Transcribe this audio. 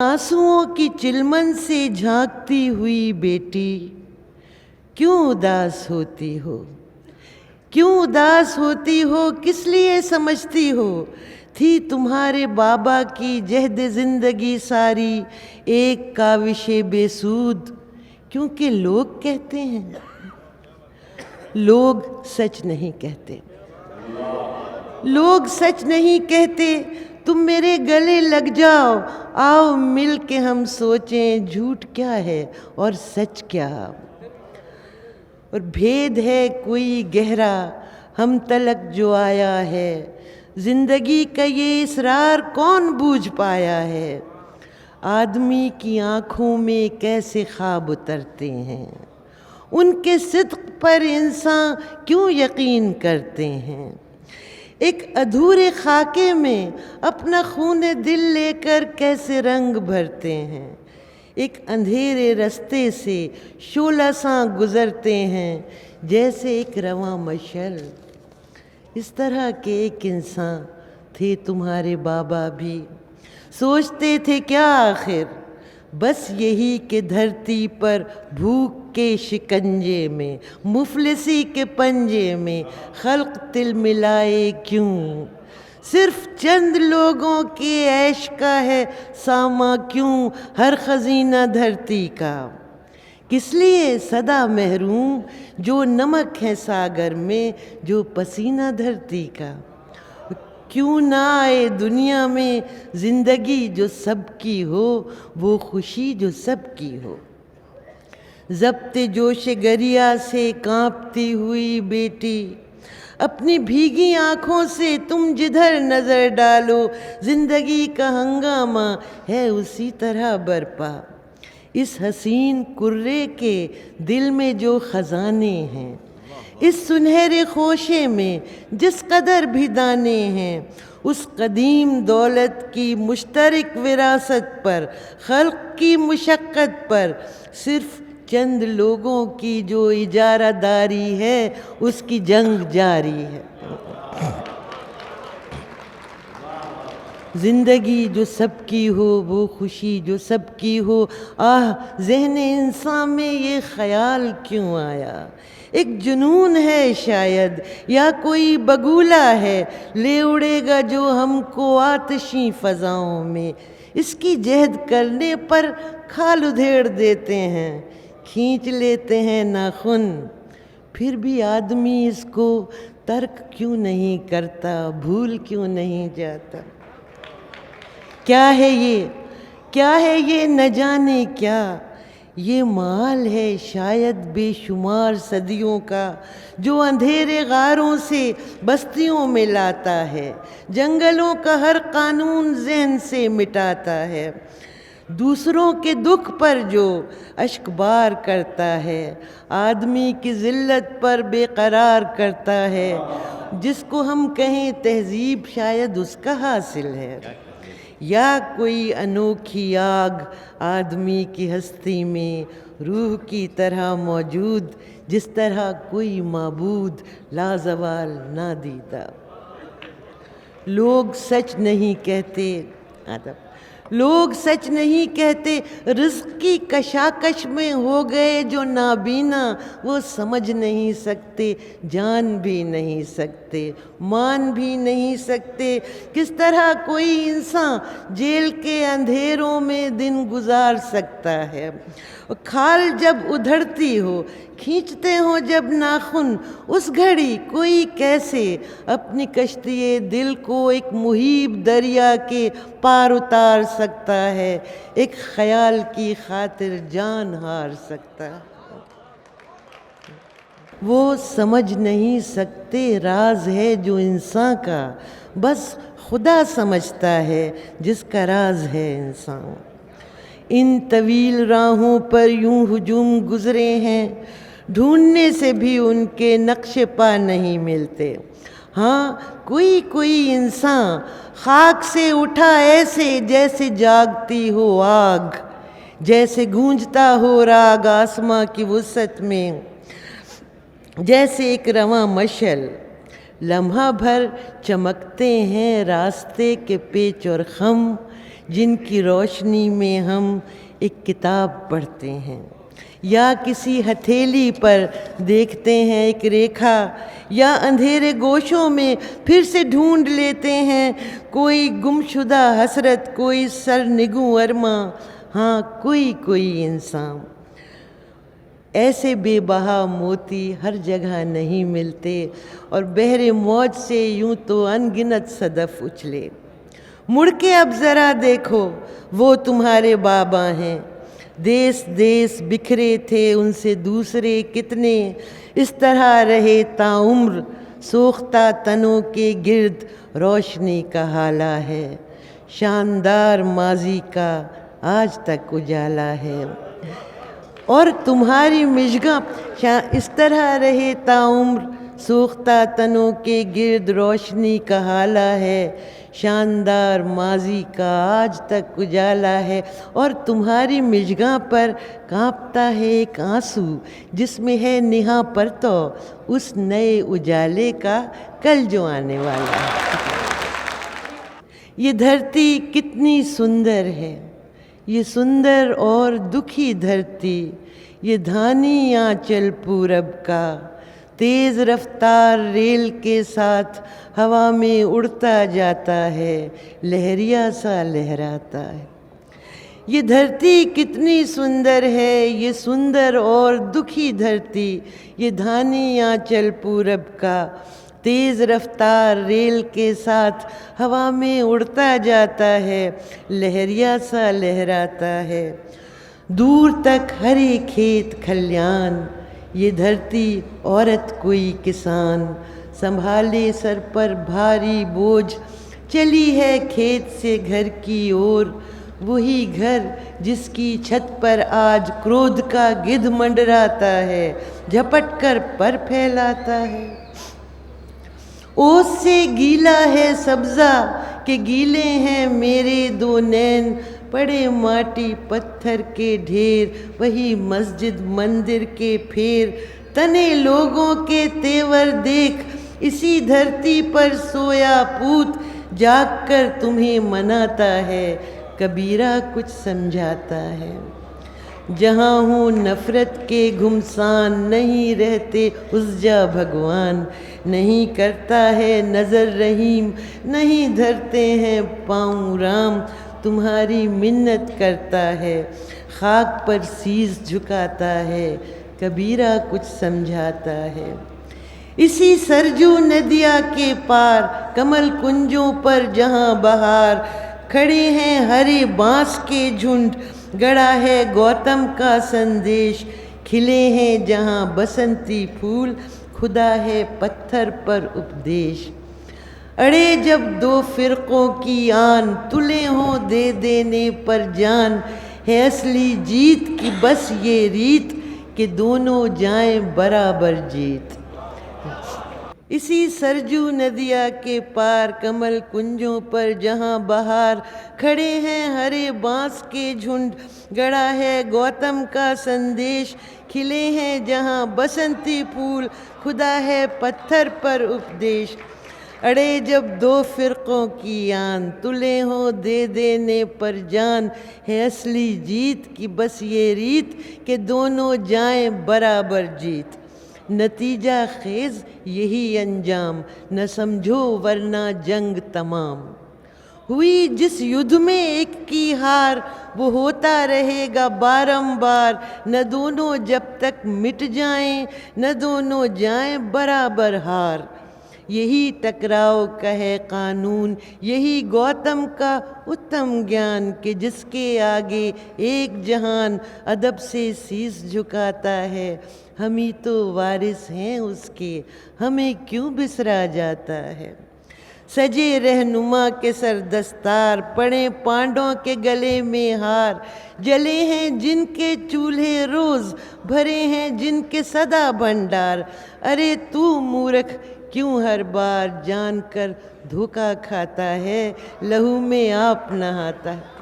आंसुओं की चिलमन से झांकती हुई बेटी, क्यों उदास होती हो? क्यों उदास होती हो? किस लिए समझती हो? थी तुम्हारे बाबा की जहद जिंदगी सारी एक काविश बेसूद, क्योंकि लोग कहते हैं। लोग सच नहीं कहते, लोग सच नहीं कहते। तुम मेरे गले लग जाओ, आओ मिल के हम सोचें झूठ क्या है और सच क्या। और भेद है कोई गहरा हम तलक जो आया है, जिंदगी का ये इसरार कौन बूझ पाया है। आदमी की आँखों में कैसे ख्वाब उतरते हैं, उनके सिद्क पर इंसान क्यों यकीन करते हैं। एक अधूरे खाके में अपना खून दिल लेकर कैसे रंग भरते हैं। एक अंधेरे रास्ते से शोला सा गुजरते हैं, जैसे एक रवां मशल। इस तरह के एक इंसान थे तुम्हारे बाबा भी। सोचते थे क्या आखिर, बस यही कि धरती पर भूख के शिकंजे में, मुफलिसी के पंजे में खल्क तिल मिलाए क्यों। सिर्फ चंद लोगों के ऐश का है सामा क्यों हर खजीना धरती का। किस लिए सदा महरूम जो नमक है सागर में, जो पसीना धरती का। क्यों ना आए दुनिया में जिंदगी जो सबकी हो, वो खुशी जो सबकी हो। ज़ब्ते जोश गरिया से कांपती हुई बेटी, अपनी भीगी आँखों से तुम जिधर नज़र डालो, जिंदगी का हंगामा है उसी तरह बरपा। इस हसीन कुर्रे के दिल में जो खजाने हैं, इस सुनहरे खोशे में जिस कदर भी दाने हैं, उस कदीम दौलत की मुश्तरक विरासत पर, खल्क की मुशक्क़त पर सिर्फ चंद लोगों की जो इजारादारी है, उसकी जंग जारी है। जिंदगी जो सबकी हो, वो खुशी जो सबकी हो। आह ज़हन इंसान में ये ख्याल क्यों आया। एक जुनून है शायद या कोई बगुला है, ले उड़ेगा जो हमको आतिशी फ़ज़ाओं में। इसकी जहद करने पर खाल उधेड़ देते हैं, खींच लेते हैं नाखून। फिर भी आदमी इसको तर्क क्यों नहीं करता, भूल क्यों नहीं जाता। क्या है ये, क्या है ये न जाने क्या। ये माल है शायद बेशुमार सदियों का, जो अंधेरे गारों से बस्तियों में लाता है, जंगलों का हर कानून ज़हन से मिटाता है। दूसरों के दुख पर जो अश्कबार करता है, आदमी की ज़िल्लत पर बेकरार करता है। जिसको हम कहें तहज़ीब शायद उसका हासिल है, या कोई अनोखी आग आदमी की हस्ती में रूह की तरह मौजूद, जिस तरह कोई माबूद लाजवाल नादीदा। लोग सच नहीं कहते, अदब, लोग सच नहीं कहते। रिज़्क़ की कशाकश में हो गए जो नाबीना, वो समझ नहीं सकते, जान भी नहीं सकते, मान भी नहीं सकते। किस तरह कोई इंसान जेल के अंधेरों में दिन गुजार सकता है। खाल जब उधड़ती हो, खींचते हो जब नाखून, उस घड़ी कोई कैसे अपनी कश्ती दिल को एक मुहीब दरिया के पार उतार सकता है, एक ख्याल की खातिर जान हार सकता है। वो समझ नहीं सकते राज है जो इंसान का, बस खुदा समझता है जिसका राज है इंसान। इन तवील राहों पर यूं हुजूम गुजरे हैं, ढूंढने से भी उनके नक्शे पा नहीं मिलते। हाँ कोई कोई इंसान खाक से उठा ऐसे जैसे जागती हो आग, जैसे गूंजता हो राग आसमां की वुसअत में, जैसे एक रवां मशल। लम्हा भर चमकते हैं रास्ते के पेच और खम, جن کی روشنی میں ہم ایک کتاب پڑھتے ہیں، یا کسی ہتھیلی پر دیکھتے ہیں ایک ریکھا، یا اندھیرے گوشوں میں پھر سے ڈھونڈ لیتے ہیں کوئی گمشدہ حسرت، کوئی سرنگوں ارماں، ہاں کوئی انسان۔ ایسے بے بہا موتی ہر جگہ نہیں ملتے، اور بحر موج سے یوں تو ان گنت صدف اچھلے۔ مڑ کے اب ذرا دیکھو، وہ تمہارے بابا ہیں، دیس دیس بکھرے تھے ان سے دوسرے کتنے، اس طرح رہے تا عمر سوختہ تنوں کے گرد روشنی کا حالہ ہے، شاندار ماضی کا آج تک اجالا ہے۔ اور تمہاری مژگاں اس طرح رہے تا عمر سوختہ تنوں کے گرد روشنی کا حالہ ہے، شاندار ماضی کا آج تک اجالا ہے۔ اور تمہاری مژگاں پر کانپتا ہے ایک آنسو، جس میں ہے نہاں پرتو اس نئے اجالے کا کل جو آنے والا ہے۔ یہ دھرتی کتنی سندر ہے، یہ سندر اور دکھی دھرتی، یہ دھانی آنچل پورب کا، تیز رفتار ریل کے ساتھ ہوا میں اڑتا جاتا ہے، لہریا سا لہراتا ہے۔ یہ دھرتی کتنی سندر ہے، یہ سندر اور دکھی دھرتی، یہ دھانی آنچل پورب کا، تیز رفتار ریل کے ساتھ ہوا میں اڑتا جاتا ہے، لہریا سا لہراتا ہے۔ دور تک ہرے کھیت کھلیان، یہ دھرتی عورت کوئی کسان، سنبھالے سر پر بھاری بوجھ، چلی ہے کھیت سے گھر کی اور، وہی گھر جس کی چھت پر آج کرودھ کا گدھ منڈراتا ہے، جھپٹ کر پر پھیلاتا ہے۔ اوس سے گیلا ہے سبزہ کہ گیلے ہیں میرے دو نین، پڑے ماٹی پتھر کے ڈھیر، وہی مسجد مندر کے پھیر، تنے لوگوں کے تیور دیکھ، اسی دھرتی پر سویا پوت جاگ کر تمہیں مناتا ہے، کبیرہ کچھ سمجھاتا ہے۔ جہاں ہوں نفرت کے گھمسان، نہیں رہتے اس جا بھگوان، نہیں کرتا ہے نظر رحیم، نہیں دھرتے ہیں پاؤں رام، تمہاری منت کرتا ہے، خاک پر سیس جھکاتا ہے، کبیرہ کچھ سمجھاتا ہے۔ اسی سرجو ندیا کے پار، کمل کنجوں پر جہاں بہار، کھڑے ہیں ہرے بانس کے جھنڈ، گڑا ہے گوتم کا سندیش، کھلے ہیں جہاں بسنتی پھول، خدا ہے پتھر پر اپدیش۔ اڑے جب دو فرقوں کی آن، تلے ہوں دے دینے پر جان، ہے اصلی جیت کی بس یہ ریت، کہ دونوں جائیں برابر جیت۔ اسی سرجو ندیا کے پار، کمل کنجوں پر جہاں بہار، کھڑے ہیں ہرے بانس کے جھنڈ، گڑا ہے گوتم کا سندیش، کھلے ہیں جہاں بسنتی پھول، خدا ہے پتھر پر اپدیش۔ اڑے جب دو فرقوں کی آن، تلے ہوں دے دینے پر جان، ہے اصلی جیت کی بس یہ ریت، کہ دونوں جائیں برابر جیت۔ نتیجہ خیز یہی انجام، نہ سمجھو ورنہ جنگ تمام۔ ہوئی جس یدھ میں ایک کی ہار، وہ ہوتا رہے گا بارمبار، نہ دونوں جب تک مٹ جائیں، نہ دونوں جائیں برابر ہار۔ یہی ٹکراؤ کا ہے قانون، یہی گوتم کا اتم گیان، کہ جس کے آگے ایک جہان ادب سے سیس جھکاتا ہے، ہم ہی تو وارث ہیں اس کے، ہمیں کیوں بسرا جاتا ہے۔ سجے رہنما کے سر دستار، پڑے پانڈوں کے گلے میں ہار، جلے ہیں جن کے چولہے روز، بھرے ہیں جن کے سدا بھنڈار، ارے تو مورکھ کیوں ہر بار جان کر دھوکا کھاتا ہے، لہو میں آپ نہاتا ہے۔